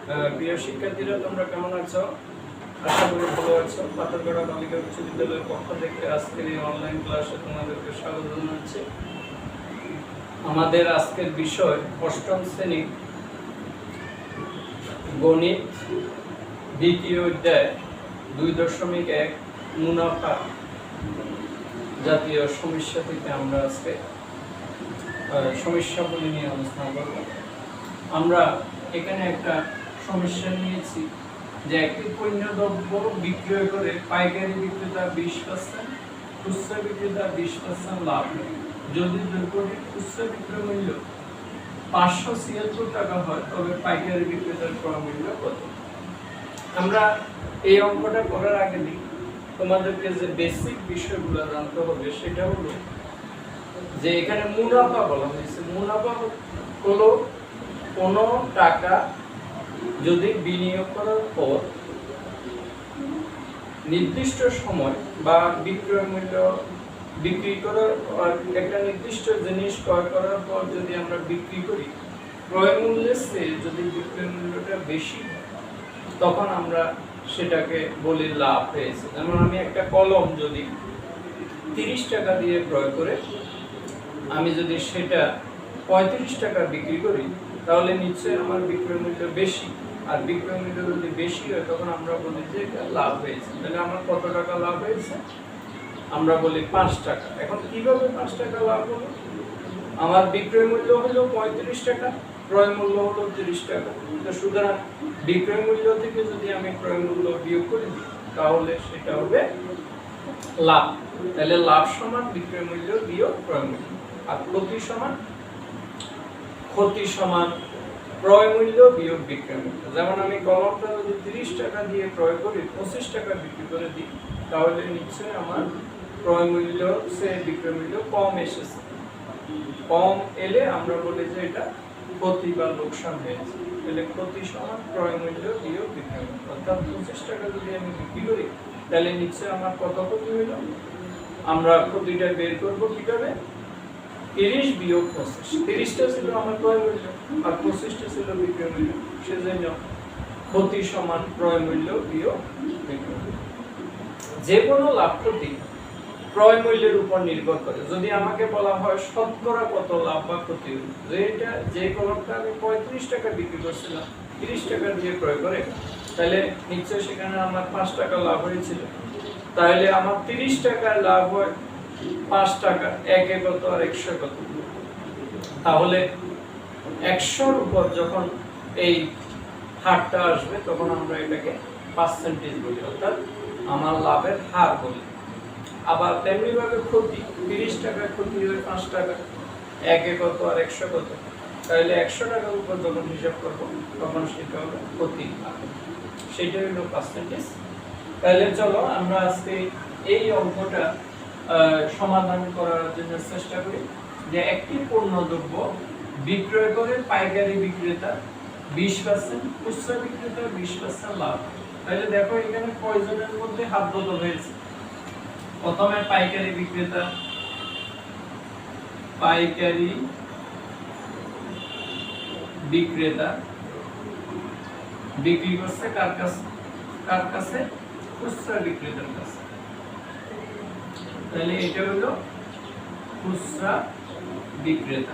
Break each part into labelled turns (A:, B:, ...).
A: প্রিয় শিক্ষার্থীরা, তোমরা কেমন আছো? আশা করি ভালো আছো। পাথরঘাটা বালিকা উচ্চ বিদ্যালয়ের পক্ষ থেকে আজকের এই অনলাইন ক্লাসে তোমাদেরকে স্বাগত জানাচ্ছি। আমাদের আজকের বিষয় অষ্টম শ্রেণী গণিত দ্বিতীয় অধ্যায় 2.1 মুনাফা জাতীয় সমস্যা থেকে আমরা আজকে সমস্যাগুলি নিয়ে আলোচনা করব। আমরা এখানে একটা সমস্যা নিয়েছি যে একটি পণ্যদ্রব্য বিক্রয় করে পাইকারি বিক্রেতা 20%, খুচরা বিক্রেতা 20% লাভ নেয়। যদি দ্রব্যটির খুচরা বিক্রয় মূল্য 576 টাকা হয়, তবে পাইকারি বিক্রেতার ক্রয় মূল্য কত? আমরা এই অঙ্কটা করার আগে তোমাদেরকে যে বেসিক বিষয়গুলো জানতে হবে সেটা হলো যে এখানে মুনাফা বলা হয়েছে। মুনাফা হলো কোনো টাকা যদি বিনিয়োগ করার পর নির্দিষ্ট সময় বা বিক্রয় মূল্য বিক্রি করার একটা নির্দিষ্ট জিনিস ক্রয় করার পর যদি আমরা বিক্রি করি, ক্রয় মূল্যের চেয়ে যদি বিক্রয় মূল্যটা বেশি হয়, তখন আমরা সেটাকে বলি লাভ হয়েছে। যেমন আমি একটা কলম যদি 30 টাকা দিয়ে ক্রয় করে আমি যদি সেটা 35 টাকা বিক্রি করি, তাহলে নিশ্চয়ই আমার বিক্রয় মূল্য বেশি। আর বিক্রয় মূল্য যদি বেশি হয়, তখন আমরা বলি যে এটা লাভ হয়েছে। তাহলে আমার কত টাকা লাভ হয়েছে? আমরা বলি 5 টাকা। এখন কিভাবে 5 টাকা লাভ হলো? আমার বিক্রয় মূল্য হলো 35 টাকা, ক্রয় মূল্য হলো 30 টাকা। তো সুতরাং বিক্রয় মূল্য থেকে যদি আমি ক্রয় মূল্য বিয়োগ করে দিই, তাহলে সেটা হবে লাভ। তাহলে লাভ সমান বিক্রয় মূল্য বিয়োগ ক্রয় মূল্য, আর ক্ষতি সমান ক্রয় মূল্য বিয়োগ বিক্রয় মূল্য। যেমন আমি কলমটা যদি 30 টাকা দিয়ে ক্রয় করি, 25 টাকা বিক্রি করে দিই, তাহলে নিশ্চয়ই আমার ক্রয় মূল্য সে বিক্রয় মূল্য কম এসেছে। কম এলে আমরা বলি যে এটা ক্ষতি বা লোকসান হয়েছে। তাহলে ক্ষতি সমান ক্রয় মূল্য বিয়োগ বিক্রয় মূল্য। অর্থাৎ 25 টাকা যদি আমি বিক্রি করি, তাহলে নিশ্চয়ই আমার কত ক্ষতি হইল? আমরা ক্ষতিটা বের করবো কিভাবে? 30 বিয়োগ 25। 30টা ছিল আমার ক্রয় মূল্য আর 25টা ছিল বিক্রয় মূল্য। সেজন্য ক্ষতি সমান ক্রয় মূল্য বিয়োগ বিক্রয় মূল্য। যে কোনো লাভ ক্ষতি ক্রয় মূল্যের উপর নির্ভর করে। যদি আমাকে বলা হয় শতকরা কত লাভ বা ক্ষতি হলো, যে কলমটা আমি 35 টাকা বিক্রি করছিলাম 30 টাকা দিয়ে ক্রয় করে, তাহলে নিশ্চয়ই সেখানে আমার 5 টাকা লাভ হয়েছিল। তাহলে আমার 30 টাকার লাভ হয় 5 টাকা, 1 কত আর 100 কত? তাহলে 100-র উপর যখন এই হারটা আসবে, তখন আমরা এটাকে পার্সেন্টেজ বলি, অর্থাৎ আমার লাভের হার বলি। আবার তেমনি ভাবে ক্ষতি, 30 টাকা ক্ষতি হয় 5 টাকা, 1 কত আর 100 কত? তাহলে 100 টাকার উপর যখন হিসাব করবো, তখন সেটা হবে ক্ষতি, সেটা হলো পার্সেন্টেজ। তাহলে চলো আমরা আজকে এই অঙ্কটা সমাধান করার জন্য চেষ্টা করি। যে একটি পণ্যদ্রব্য বিক্রয় করে পাইকারি বিক্রেতা 20%, খুচরা বিক্রেতা 20% লাভ। তাহলে দেখো এখানে কয়জনের মধ্যে হাত বদল হয়েছে। প্রথমে পাইকারি বিক্রেতা বিক্রি করছে কার কাছে? খুচরা বিক্রেতার কাছে। তাহলে এটা হলো খুচরা বিক্রেতা।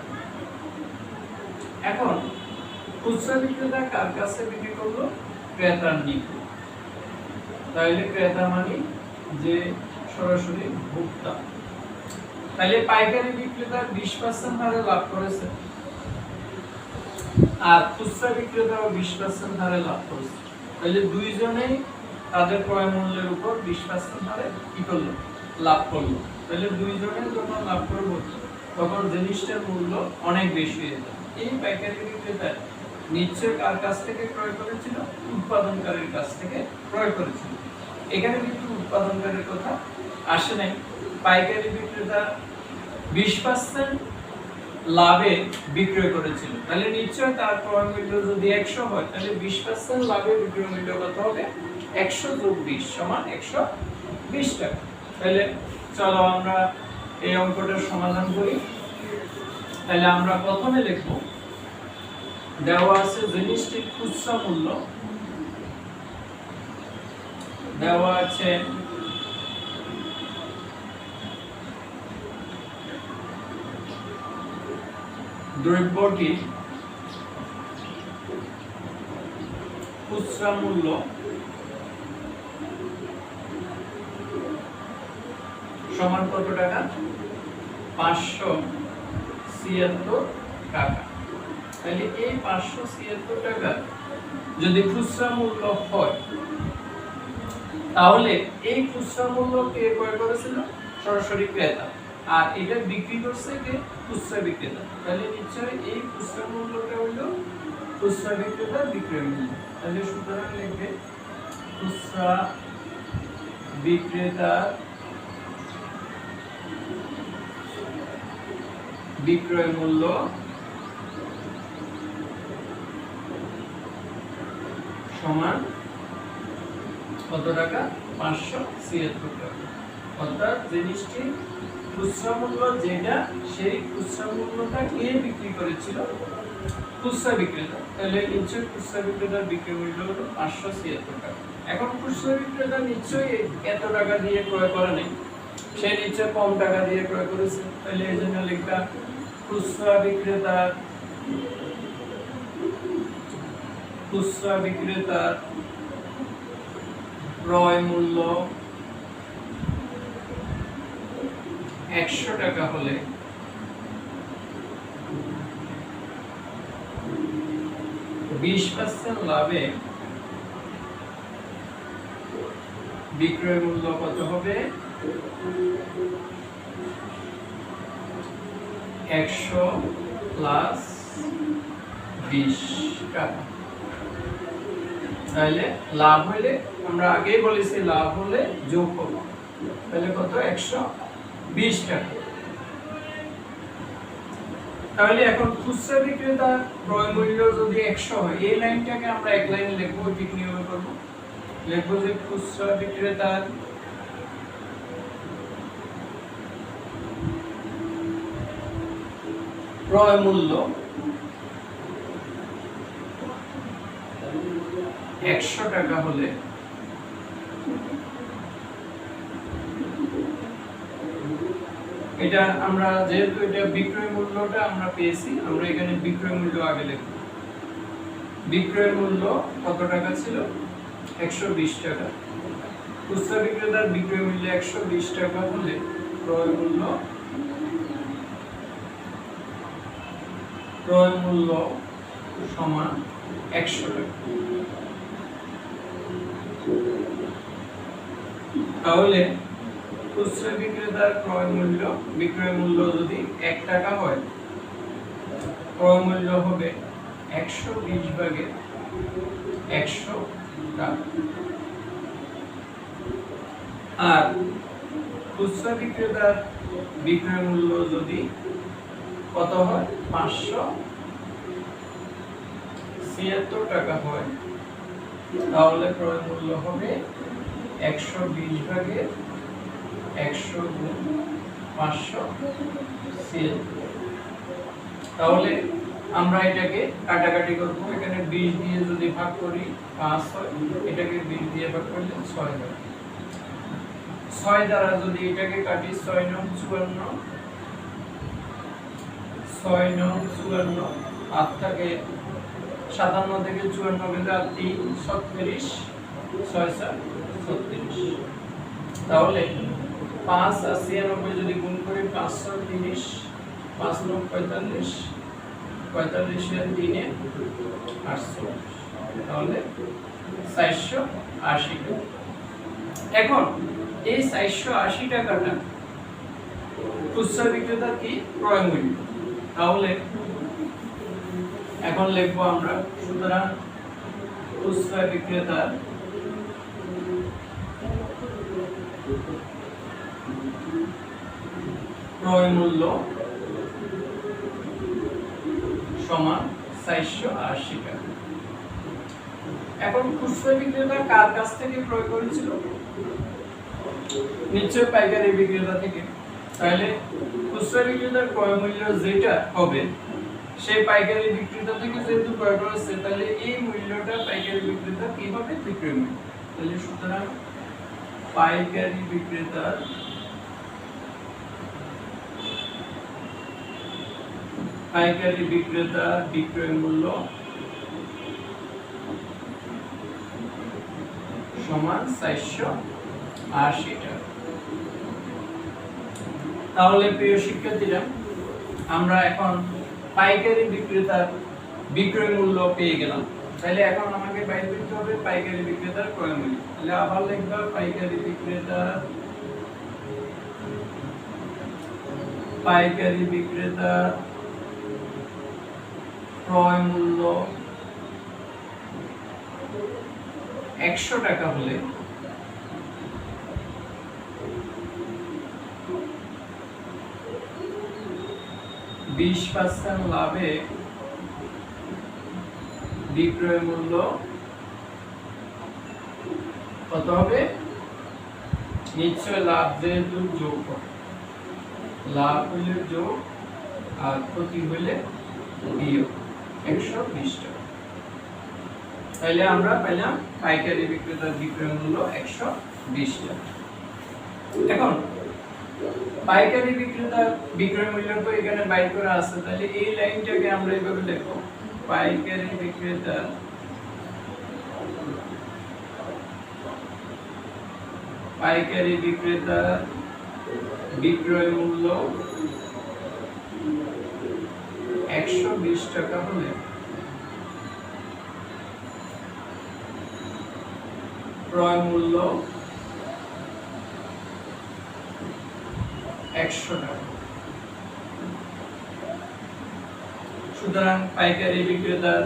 A: এখন খুচরা বিক্রেতা কার কাছে বিক্রি করলো? ক্রেতার নিকট। তাহলে ক্রেতা মানে যে সরাসরি ভোক্তা। তাহলে পাইকারি বিক্রেতা 20% হারে লাভ করেছে, আর খুচরা বিক্রেতাও 20% হারে লাভ করেছে। তাহলে দুইজনেই তাদের ক্রয় মূল্যের উপর 20% হারে কি করলো? লাভ করলো। তাহলে দুইজনে যখন লাভ করবো, তখন জিনিসটার মূল্য অনেক বেশি হয়ে যাবে। এই পাইকারি বিক্রেতা নিশ্চয়ই কার কাছ থেকে ক্রয় করেছিল? উৎপাদনকারীর কাছ থেকে ক্রয় করেছিল। এখানে কিন্তু উৎপাদনকারীর কথা আসে নাই। পাইকারি বিক্রেতা 20% লাভে বিক্রয় করেছিল, তাহলে নিশ্চয়ই তার ক্রয় মূল্য যদি 100 হয়, তাহলে 20% লাভে বিক্রয় মূল্য কত হবে? 100 যোগ 20 সমান 120 টাকা। তাহলে চলো আমরা এই অঙ্কটার সমাধান করি। তাহলে আমরা প্রথমে লিখব দেওয়া আছে জিনিসটির খুচরা মূল্য দেওয়া আছে দ্রব্যটি খুচরা মূল্য সমান কত টাকা? 576 টাকা। তাহলে এই 576 টাকা যদি খুচরা মূল্য হয়, তাহলে এই খুচরা মূল্য কে ক্রয় করেছিল? সরাসরি ক্রেতা। আর এটা বিক্রি করছে কে? খুচরা বিক্রেতা। তাহলে নিশ্চয়ই এই খুচরা মূল্যটা হলো খুচরা বিক্রেতার বিক্রয় মূল্য। তাহলে সুতরাং লিখবে খুচরা বিক্রেতার বিক্রয় মূল্য সমান কত টাকা? 576 টাকা। অর্থাৎ জিনিসটি খুচরা মূল্য যেটা, সেই খুচরা মূল্যটা কে বিক্রি করেছিল? খুচরা বিক্রেতা। তাহলে নিশ্চয়ই খুচরা বিক্রেতার বিক্রয় মূল্য হলো 576 টাকা। এখন খুচরা বিক্রেতা নিশ্চয়ই এত টাকা দিয়ে ক্রয় করে নাই, সে নিশ্চয় কম টাকা দিয়ে ক্রয় করেছে। তাহলে এই জন্য লিখবা খুচরা বিক্রেতার ক্রয় মূল্য 100 টাকা হলে 20% লাভে বিক্রয় মূল্য কত হবে? 100 প্লাস 20 টাকা। তাহলে লাভ হলে, আমরা আগেই বলেছি লাভ হলে যোগ হবে, তাহলে কত? 120 টাকা। তাহলে এখন খুচরা বিক্রেতার ক্রয় মূল্য যদি 100 হয়, এই লাইনটাকে আমরা এক লাইনে লিখবো, ঠিক নিয়মে করব। লিখবো যে খুচরা বিক্রেতার ক্রয় মূল্য 100 টাকা হলে এটা আমরা যেহেতু এটা বিক্রয় মূল্যটা আমরা পেয়েছি, আমরা এখানে বিক্রয় মূল্য আগে লিখব। বিক্রয় মূল্য কত টাকা ছিল? 120 টাকা। খুচরা বিক্রেতার বিক্রয় মূল্য 120 টাকা হলে ক্রয় মূল্য সমান 100 টাকা। তাহলে খুচরা বিক্রেতার বিক্রয় মূল্য যদি 1 টাকা হয়, ক্রয় মূল্য হবে 120 ভাগে 100 টাকা। আর খুচরা বিক্রেতার বিক্রয় মূল্য যদি কত হয়? 576 টাকা হয়, তাহলে ক্রয় মূল্য হবে 120 ভাগে 100 গুণ 576। তাহলে আমরা এটাকে কাটাকাটি করব। এখানে 20 দিয়ে যদি ভাগ করি 5 হয়, এটাকে 20 দিয়ে ভাগ করলে 6 হয়। 6 দ্বারা যদি এটাকে কাটি 6 9 54, 6 9 54, 8 থেকে 57 থেকে 54 গেলে 3 36, 6 4 36। তাহলে 5 আর 96 যদি গুণ করি 530, 5 9 45, 45 এর 3 এ 48, তাহলে 480 টাকা। এখন এই 480 টাকাটা খুচরা বিক্রেতার কি? ক্রয় মূল্য। তাহলে এখন লিখবো আমরা, সুতরাং খুচরা বিক্রেতার ক্রয় মূল্য সমান 480 টাকা। এখন খুচরা বিক্রেতা কার কাছ থেকে ক্রয় করেছিল? নিশ্চয় পাইকারি বিক্রেতা থেকে। তাহলে খুচরা বিক্রেতার ক্রয় মূল্য যেটা হবে সেই পাইকারি বিক্রেতা থেকে যেহেতু ক্রয় করেছে, তাহলে এই মূল্যটা পাইকারি বিক্রেতা কিভাবে বিক্রয় মূল্য। তাহলে সুতরাং পাইকারি বিক্রেতার বিক্রয় মূল্য সমান 480 টাকা। তাহলে প্রিয় শিক্ষার্থীরা, আমরা এখন পাইকারি বিক্রেতার বিক্রয় মূল্য পেয়ে গেলাম। তাহলে এখন আমাকে বাইর করতে হবে পাইকারি বিক্রেতার ক্রয় মূল্য। তাহলে আবার লিখবা পাইকারি বিক্রেতার ক্রয় মূল্য 100 টাকা হলে %20 লাভে বিক্রয় মূল্য কত হবে? নিশ্চয় লাভ যেহেতু যোগ হবে, লাভ হইলে যোগ আর ক্ষতি হইলে বিয়োগ 120 টাকা। তাহলে আমরা পেলাম পাইকারি বিক্রেতার বিক্রয় মূল্য 120 টাকা। এখন পাইকারি বিক্রেতার বিক্রয় মূল্য তো এখানে বাইর করা আছে, তাহলে এই লাইনটাকে আমরা এইভাবে লিখব পাইকারি বিক্রেতার বিক্রয় মূল্য 120 টাকা হলে ক্রয় মূল্য 100 টাকা। সুতরাং পাইকারি বিক্রেতার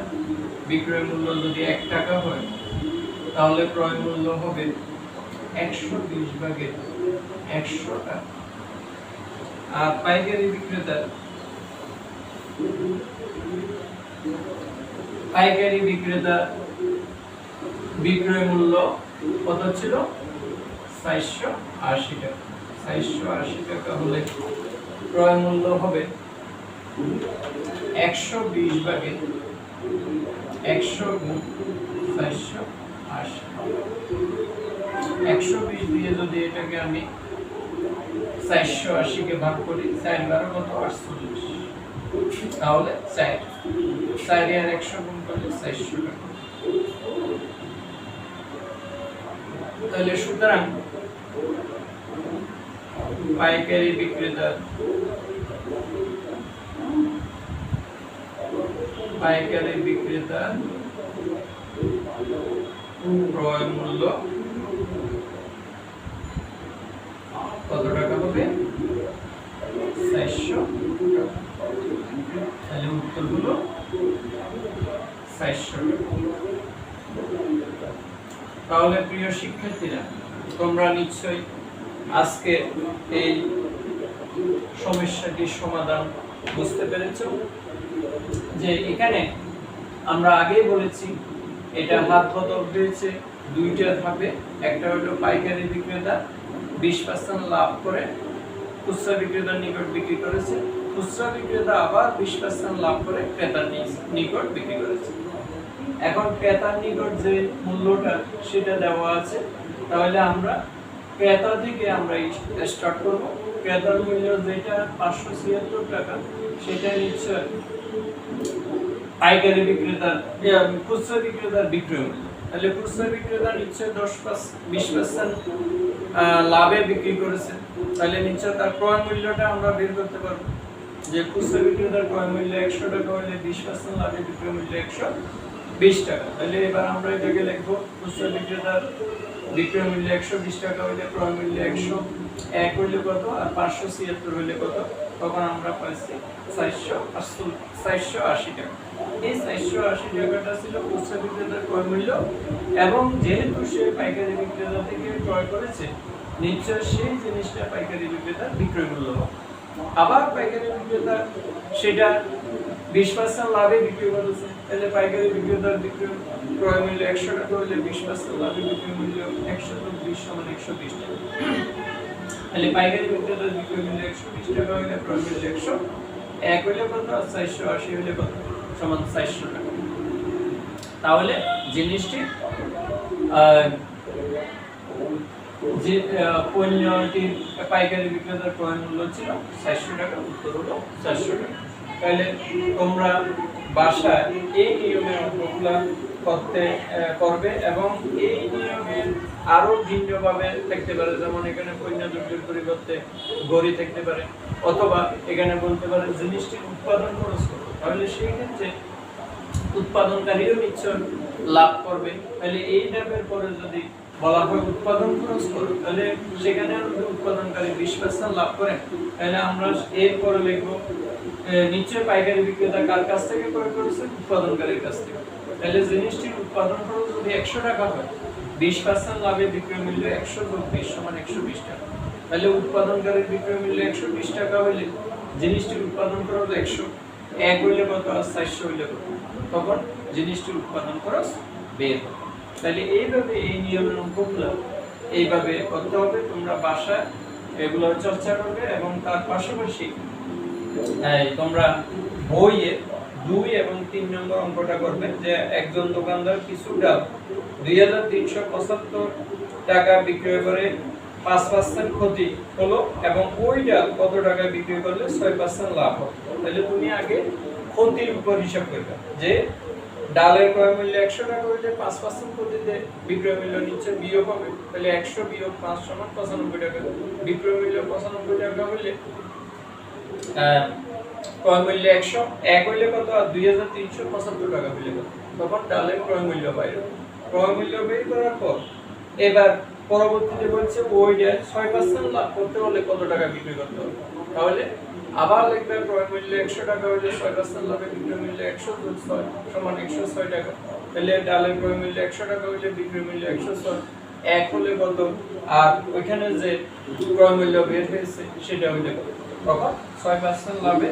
A: বিক্রয় মূল্য যদি 1 টাকা হয়, তাহলে ক্রয় মূল্য হবে 120 ভাগের 100 টাকা। আর পাইকারি বিক্রেতার বিক্রয় মূল্য কত ছিল? 480 টাকা। 480 টাকা হলে ক্রয় মূল্য হবে 120 ভাগে 100 গুণ 480। 120 দিয়ে যদি এটাকে আমি 480 কে ভাগ করি, 4 12 কত? 48। তাহলে 4 আর 100 গুণ করলে 400 টাকা। তাহলে সুতরাং পাইকারি বিক্রেতার ক্রয় মূল্য কত টাকা হবে? 400 টাকা। তাহলে উত্তর হলো 400 টাকা। তাহলে প্রিয় শিক্ষার্থীরা, তোমরা নিশ্চয়ই আজকে এই সমস্যাটির সমাধান বুঝতে পেরেছো। যে এখানে আমরা আগেই বলেছি এটা হাত বদল হয়েছে দুইটা ধাপে। একটা হলো পাইকারি বিক্রেতা 20% লাভ করে খুচরা বিক্রেতার নিকট বিক্রি করেছে, খুচরা বিক্রেতা আবার 20% লাভ করে ক্রেতার নিকট বিক্রি করেছে। এখন ক্রেতার নিকট যে মূল্যটা সেটা দেওয়া আছে, তাহলে আমরা ক্রেতা থেকে আমরা স্টার্ট করব। ক্রেতার মূল্য যেটা 576 টাকা, সেটা নিশ্চয় পাইকারি বিক্রেতার খুচরা বিক্রেতার বিক্রয় মূল্য। তাহলে খুচরা বিক্রেতা নিশ্চয় 20% লাভে বিক্রি করেছে, তাহলে নিশ্চয় তার ক্রয় মূল্যটা আমরা বের করতে পারবো। যে খুচরা বিক্রেতার ক্রয় মূল্য 100 টাকা হলে 20% লাভে বিক্রয় মূল্য 120 টাকা। তাহলে এবার আমরা এটাকে লিখবো খুচরা বিক্রেতার বিক্রয় মূল্য 120 টাকা হলে ক্রয় মূল্য 101 হইলে কত, আর 576 হইলে কত, তখন আমরা পাচ্ছি 480 টাকা। এই 480 টাকাটা ছিল খুচরা বিক্রেতার ক্রয় মূল্য, এবং যেহেতু সে পাইকারি বিক্রেতা থেকে ক্রয় করেছে, নিশ্চয় সেই জিনিসটা পাইকারি বিক্রেতার বিক্রয় মূল্য হবে। আবার পাইকারি বিক্রেতা সেটা 20% লাভে বিক্রি করেছে, তাহলে পাইকারি বিক্রেতার ক্রয় মূল্য 100 টাকা হলে 20% লাভে বিক্রয় মূল্য 120 সমান 120 টাকা। তাহলে পাইকারি বিক্রেতার বিক্রয় মূল্য 120 টাকা হলে ক্রয় মূল্য 1 হইলে কত আর 480 হইলে কত সমান 400 টাকা। তাহলে জিনিসটি যে পণ্যটির পাইকারি বিক্রেতার ক্রয় মূল্য ছিল 400 টাকা, উত্তর হলো 400 টাকা। তাহলে তোমরা বাসায় এই নিয়মের অঙ্কগুলো করবে এবং এই নিয়মে আরো ভিন্নভাবে থাকতে পারে, যেমন এখানে পণ্য দ্রব্যের পরিবর্তে গড়ি থাকতে পারে, অথবা এখানে বলতে পারে জিনিসটির উৎপাদন খরচ কত। তাহলে সেই ক্ষেত্রে উৎপাদনকারীও নিশ্চয় লাভ করবে। তাহলে এই ধাপের পরে যদি বলা হয় উৎপাদন খরচ করো, তাহলে সেখানে উৎপাদনকারী 20% লাভ করে। তাহলে আমরা এরপরে লিখবো নিশ্চয় পাইকারি বিক্রেতা কার কাছ থেকে ক্রয় করেছে, উৎপাদনকারীর কাছ থেকে। তাহলে জিনিসটির উৎপাদন খরচ যদি 100 টাকা হয়, 20% লাভে বিক্রয় মূল্য 100 যোগ 20 সমান 120 টাকা। তাহলে উৎপাদনকারীর বিক্রয় মূল্য 120 টাকা হইলে জিনিসটির উৎপাদন খরচ 100, 1 হইলে কত আর 400 হইলে কত, তখন জিনিসটির উৎপাদন খরচ বের হবে। তাহলে এইভাবে এই নিয়মের অঙ্কগুলো এইভাবে করতে হবে। তোমরা বাসায় এগুলো চর্চা করবে এবং তার পাশাপাশি তোমরা বইয়ে 2 এবং 3 নম্বর অঙ্কটা করবে যে একজন দোকানদার কিছু ডাল 2375 টাকা বিক্রয় করে 5% ক্ষতি হলো এবং ওই ডাল কত টাকা বিক্রি করলে 6% লাভ হবে। তাহলে তুমি আগে ক্ষতির উপর হিসাব করবে যে ডালের ক্রয় মূল্য 100 টাকা হইলে 5% ক্ষতিতে বিক্রয় মূল্য নিচে বিয়োগ হবে। তাহলে 100 বিয়োগ 5 সমান 95 টাকা। বিক্রয় মূল্য 95 টাকা হইলে ক্রয় মূল্য 100, 1 হইলে কত আর 2375 টাকা হইলে কত, তখন ডালের ক্রয় মূল্য বাইরে। ক্রয় মূল্য বের করার পর এবার পরবর্তীতে বলছে ওই ডাল 6% লাভ করতে হলে কত টাকা বিক্রি করতে হবে। তাহলে আবার লিখবে ক্রয় মূল্য 100 টাকা হইলে 6% লাভে বিক্রয় মূল্য 100 যোগ 6 সমান 106 টাকা। তাহলে ডালের ক্রয় মূল্য 100 টাকা হইলে বিক্রয় মূল্য 106, 1 হলে কত আর ওইখানে যে ক্রয় মূল্য বের হয়েছে সেটা হইলে কত, তখন 6% লাভে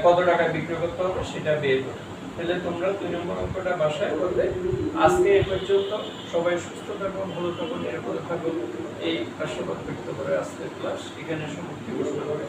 A: কত টাকা বিক্রি করতে হবে সেটা বের হবে। তাহলে তোমরা 2 নম্বর অঙ্কটা বাসায় করবে। আজকে এই পর্যন্ত। সবাই সুস্থ থাকো, ভালো থাকো, নিরাপদে থাকো। এই আশীর্বাদ ব্যক্ত করে আজকের ক্লাস এখানে সমাপ্তি ঘোষণা করে।